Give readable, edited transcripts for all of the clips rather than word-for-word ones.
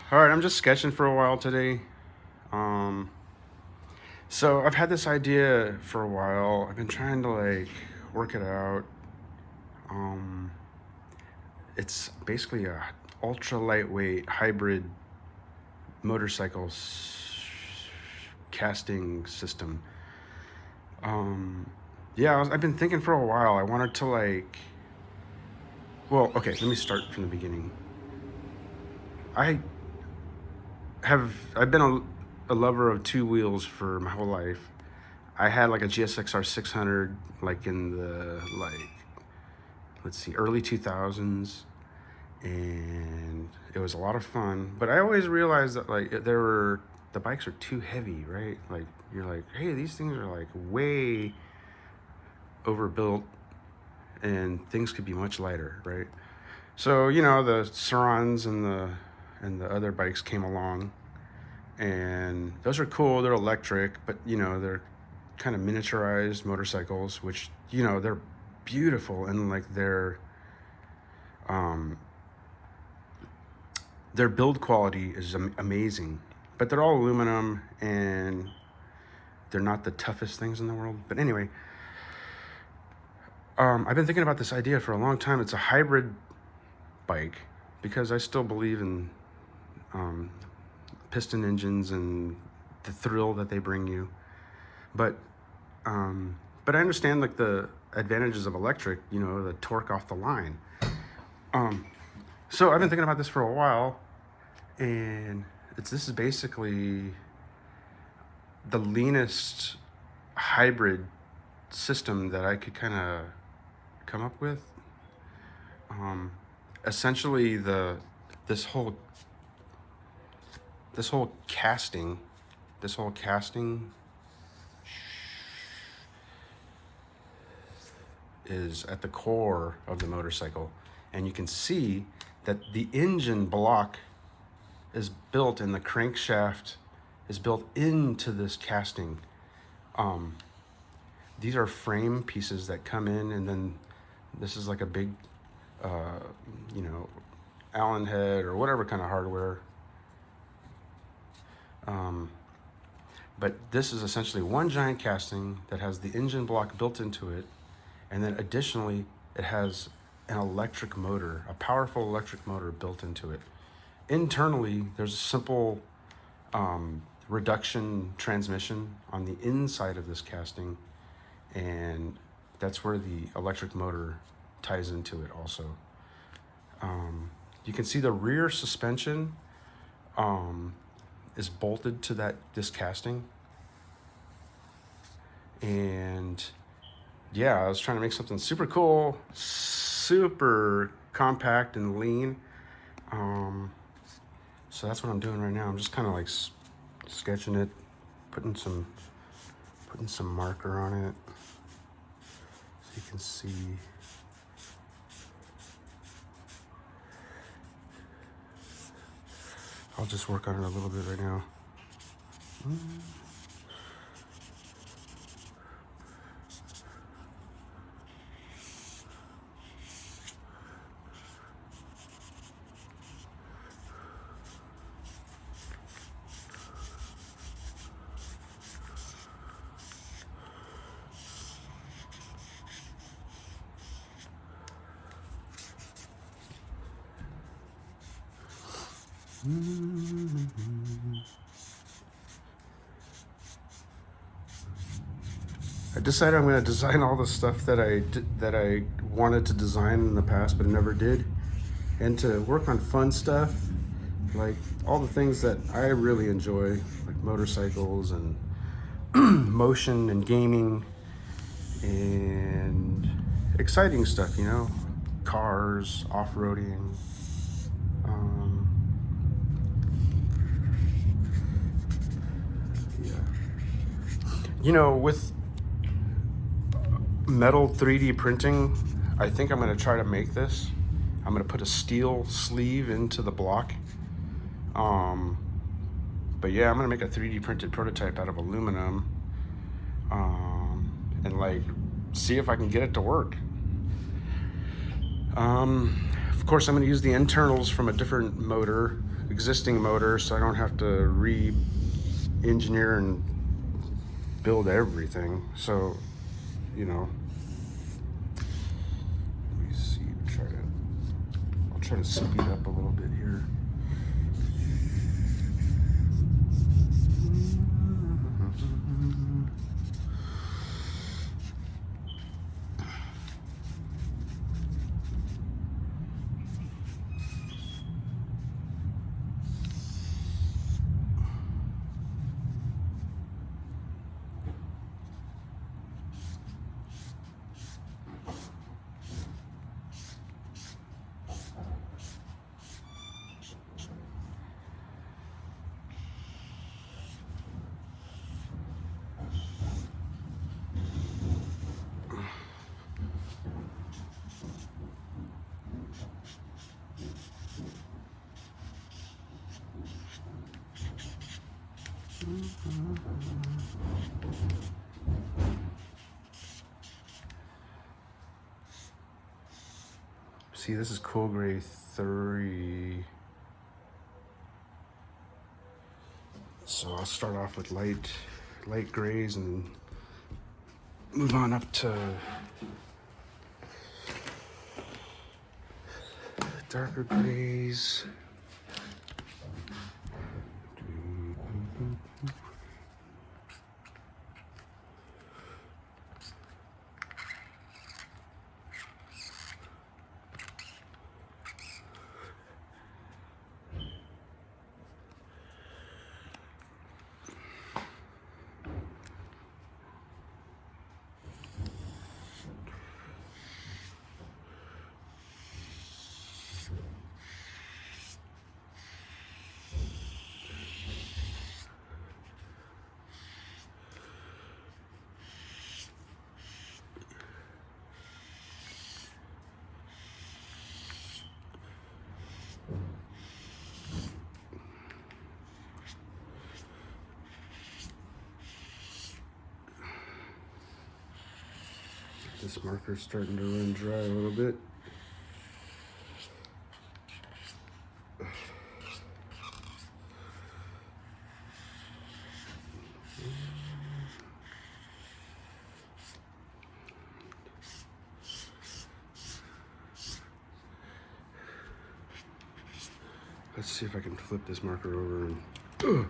All right, I'm just sketching for a while today. Um, so I've had this idea for a while. I've been trying to work it out. Um, it's basically a ultra lightweight hybrid motorcycle casting system. Um, yeah, I've been thinking for a while. I wanted to well, okay, let me start from the beginning. I I've been a lover of two wheels for my whole life. I had like a GSXR 600 like in the let's see, early 2000s, and it was a lot of fun. But I always realized that the bikes are too heavy, right? Like you're like, hey, these things are like way overbuilt, and things could be much lighter, right? So the Surons and the other bikes came along, and those are cool. They're electric, but they're kind of miniaturized motorcycles, which they're beautiful, and like um, their build quality is amazing. But they're all aluminum, and they're not the toughest things in the world. But anyway, I've been thinking about this idea for a long time. It's a hybrid bike because I still believe in um, piston engines and the thrill that they bring you. But but I understand like the advantages of electric, the torque off the line. So I've been thinking about this for a while, and this is basically the leanest hybrid system that I could kind of come up with. Essentially, this whole casting, is at the core of the motorcycle, and you can see that the engine block is built and the crankshaft is built into this casting. These are frame pieces that come in, and then this is like a big, you know, Allen head or whatever kind of hardware. But this is essentially one giant casting that has the engine block built into it, and then additionally it has an electric motor, a powerful electric motor built into it. Internally, there's a simple reduction transmission on the inside of this casting, and that's where the electric motor ties into it also. You can see the rear suspension is bolted to this casting, and yeah, I was trying to make something super cool, super compact and lean. So that's what I'm doing right now. I'm just kind of like sketching it, putting some marker on it so you can see. I'll just work on it a little bit right now. I decided I'm going to design all the stuff that I wanted to design in the past but never did, and to work on fun stuff, like all the things that I really enjoy, like motorcycles and motion and gaming and exciting stuff, cars, off-roading. With metal 3D printing, I think I'm going to try to make this. I'm going to put a steel sleeve into the block. But yeah, I'm going to make a 3D printed prototype out of aluminum, and see if I can get it to work. Of course, I'm going to use the internals from a different motor existing motor, so I don't have to re-engineer and build everything. So, you know, let me see. I'll try to speed up a little bit here. See, this is cool gray 3. So I'll start off with light grays and move on up to darker grays. This marker's starting to run dry a little bit. Let's see if I can flip this marker over and it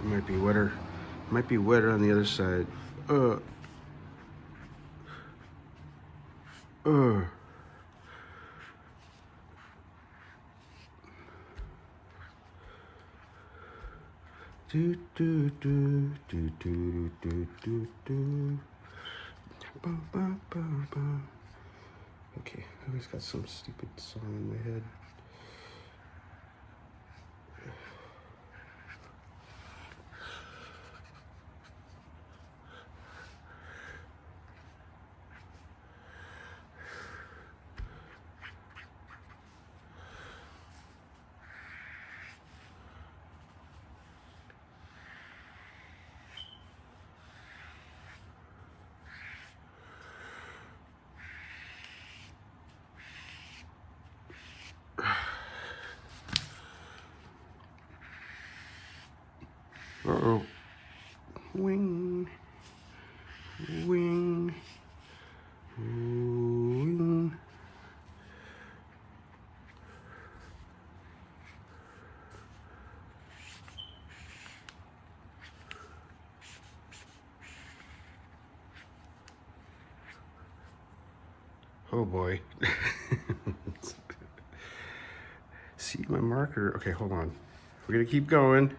might be wetter. It might be wetter on the other side. Do do do do do do do do. Ba, ba, ba, ba. Okay, I always got some stupid song in my head. Uh-oh. Wing. Wing. Wing. Oh boy. See my marker. Okay, hold on. We're gonna keep going.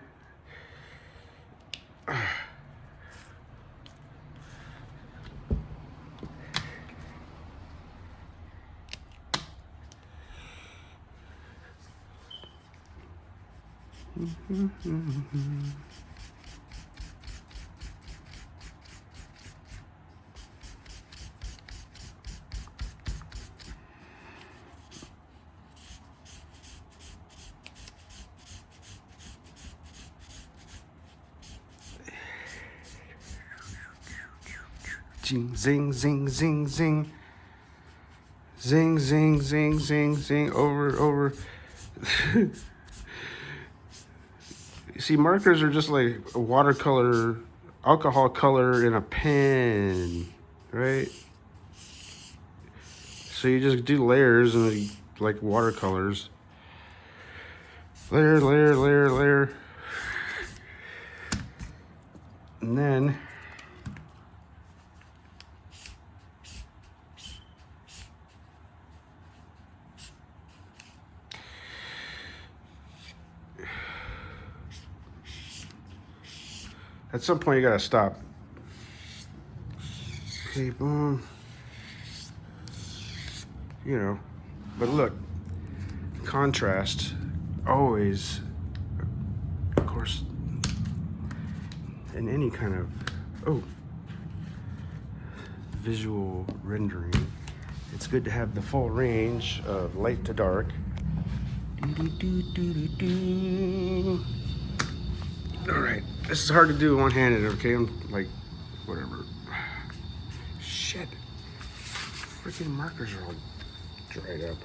Zing, zing, zing, zing, zing. Zing, zing, zing, zing, zing. Over. See, markers are just like a watercolor, alcohol color in a pen, right? So you just do layers and like watercolors. Layer, layer, layer, layer. And then at some point you gotta stop. Okay, boom. You know, but look, contrast always, of course, in any kind of visual rendering, it's good to have the full range of light to dark. All right, this is hard to do one-handed. Okay, I'm like, whatever. Shit, freaking markers are all dried up.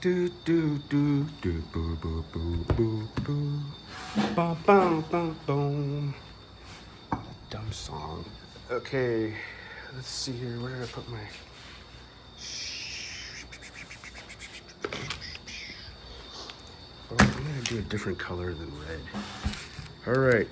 Do do do do boo boo boo boo boo. Bum bum bum boom. Dumb song. Okay, let's see here. Where did I put my? Oh, I'm gonna do a different color than red. All right.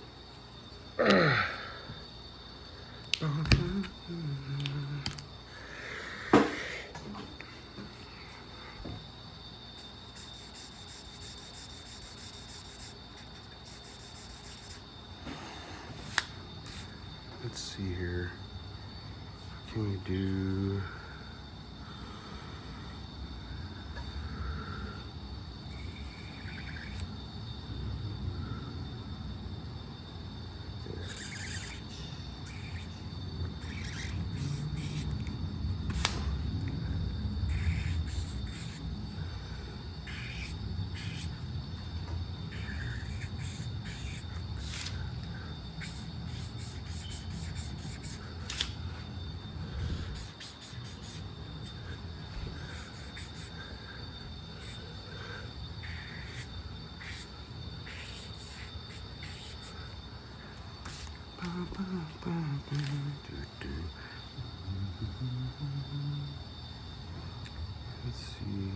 Let's see here. What can we do? Let's see.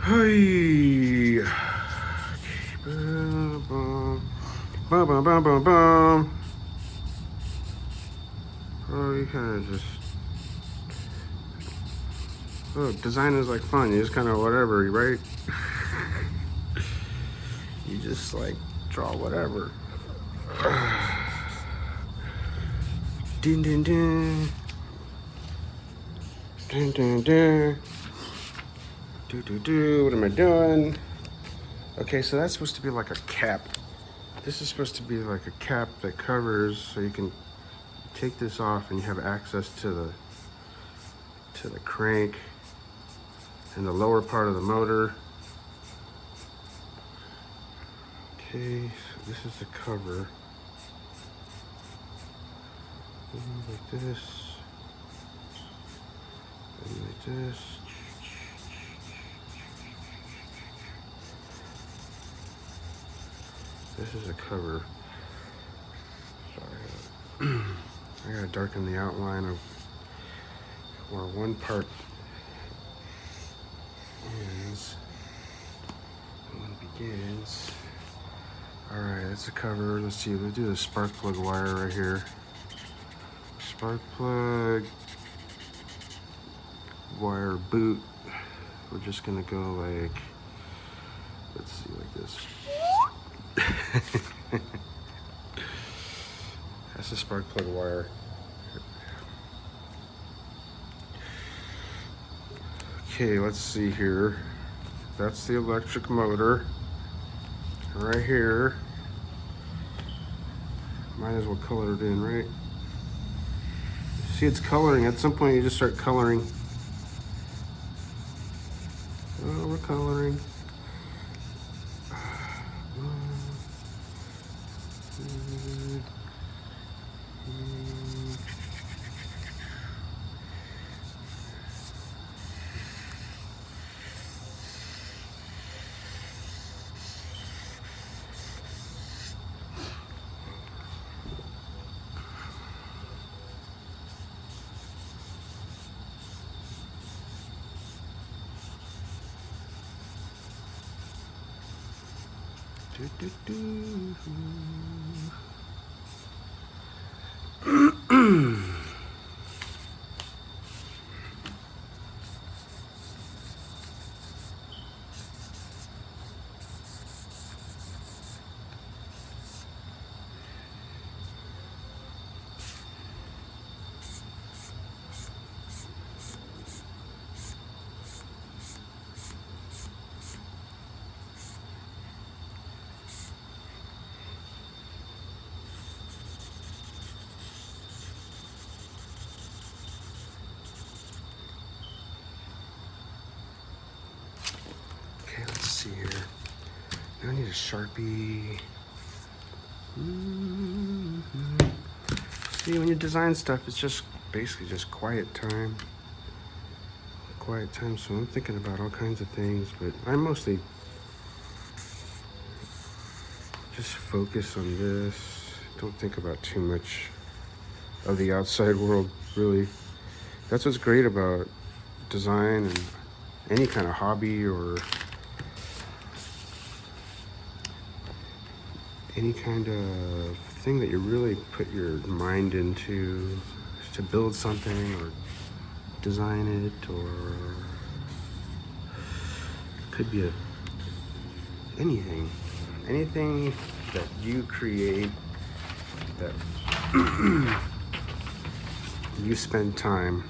Hey. Bum, bum, bum, bum, bum, bum, bum. Oh, you kind of just. Oh, design is like fun. You just kind of whatever, right? You just like draw whatever. Ding, ding, ding. Dun, dun, dun. Do. What am I doing? Okay, so that's supposed to be like a cap. This is supposed to be like a cap that covers, so you can take this off and you have access to the crank and the lower part of the motor. Okay, so this is the cover. Like this. And like this. This is a cover. Sorry. I gotta darken the outline of where one part ends and one begins. Alright, that's a cover. Let's see, we'll do the spark plug wire right here. Spark plug wire boot. We're just gonna go like, let's see, like this. That's the spark plug wire. Okay, let's see here. That's the electric motor. Right here. Might as well color it in, right? See, it's coloring. At some point, you just start coloring. Oh, we're coloring. Okay, let's see here. Now I need a Sharpie. See, when you design stuff, it's just basically just quiet time. Quiet time, so I'm thinking about all kinds of things, but I mostly just focus on this. Don't think about too much of the outside world, really. That's what's great about design and any kind of hobby or any kind of thing that you really put your mind into to build something or design it, or it could be anything that you create, that you spend time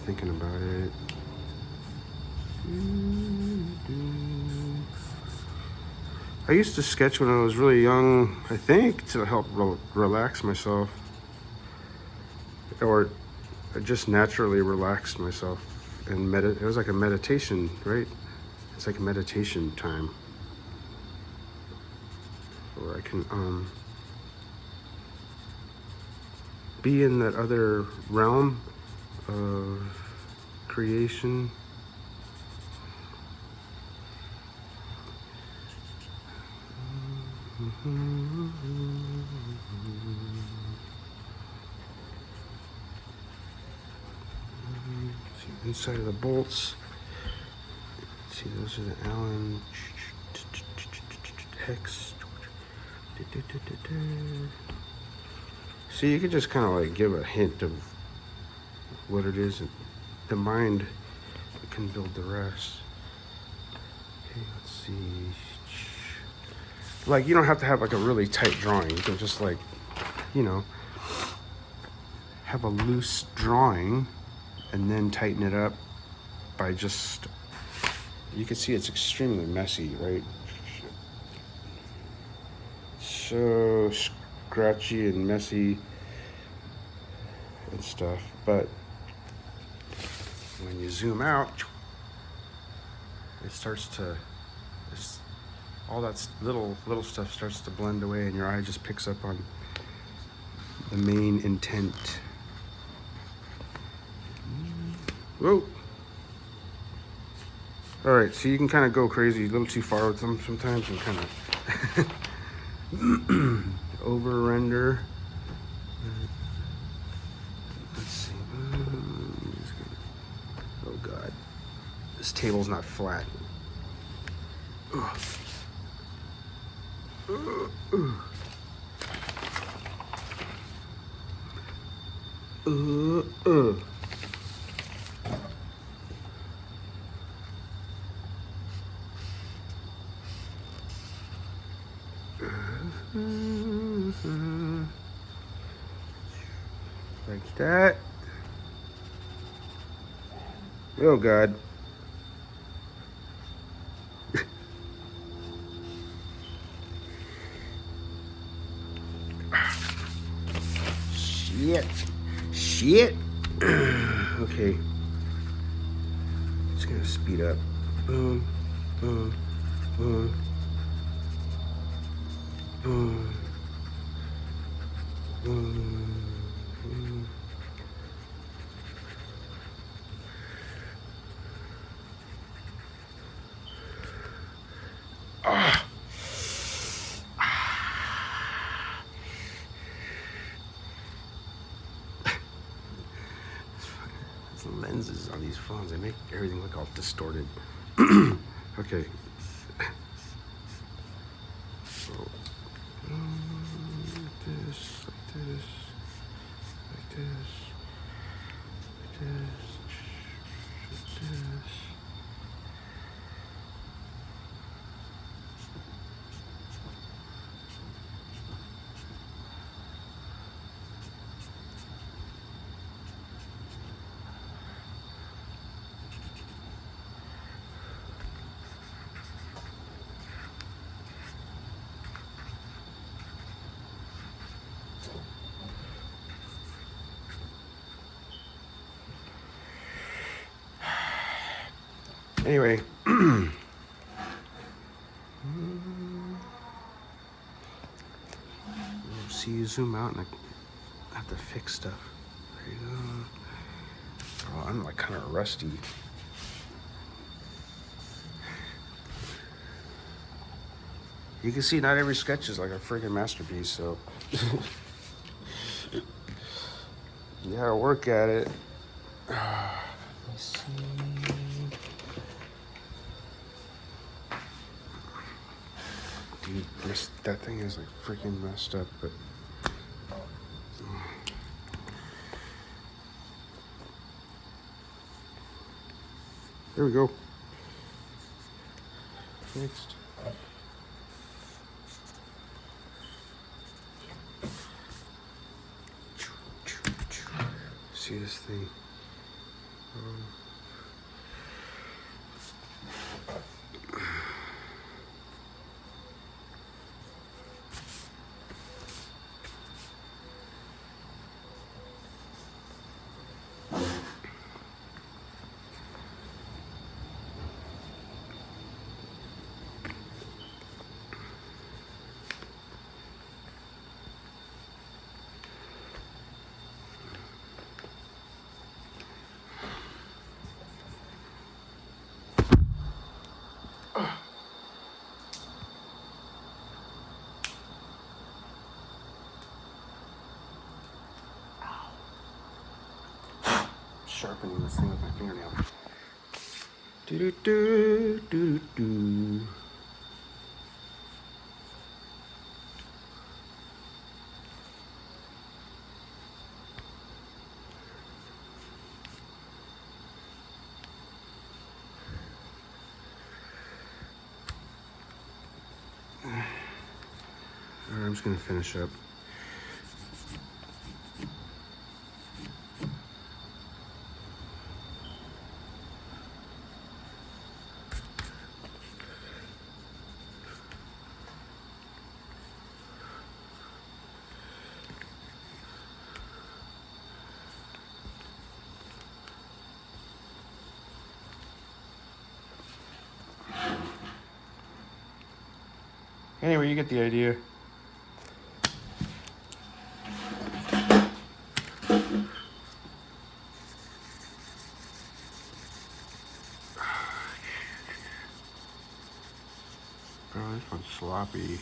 thinking about it. I used to sketch when I was really young, I think, to help relax myself. Or I just naturally relaxed myself and it was like a meditation, right? It's like a meditation time. Or I can be in that other realm of creation. See inside of the bolts. See, those are the Allen hex. See, you can just kind of like give a hint of what it is, and the mind can build the rest. Okay, let's see. Like, you don't have to have like a really tight drawing. You can just like, you know, have a loose drawing and then tighten it up by just, you can see it's extremely messy, right? So scratchy and messy and stuff, but when you zoom out, it starts to, all that little stuff starts to blend away, and your eye just picks up on the main intent. Whoa. All right, so you can kind of go crazy a little too far with them sometimes and kind of over render. Let's see. Oh God, this table's not flat. Ugh. Like that. Oh God. Shit. Okay. Just gonna speed up. Boom, boom, boom, boom, boom, boom. Lenses on these phones, they make everything look all distorted. Okay. So, like this, like this, like this, like this, like this. Anyway, see, you zoom out and I have to fix stuff. There you go. Oh, I'm like kind of rusty. You can see not every sketch is like a freaking masterpiece, so you gotta work at it. Let me see. Dude, that thing is like freaking messed up, but there we go. Fixed. See this thing? sharpening this thing with my fingernail. Do do do do do. Alright, I'm just gonna finish up. Anyway, you get the idea. Oh, this one's sloppy.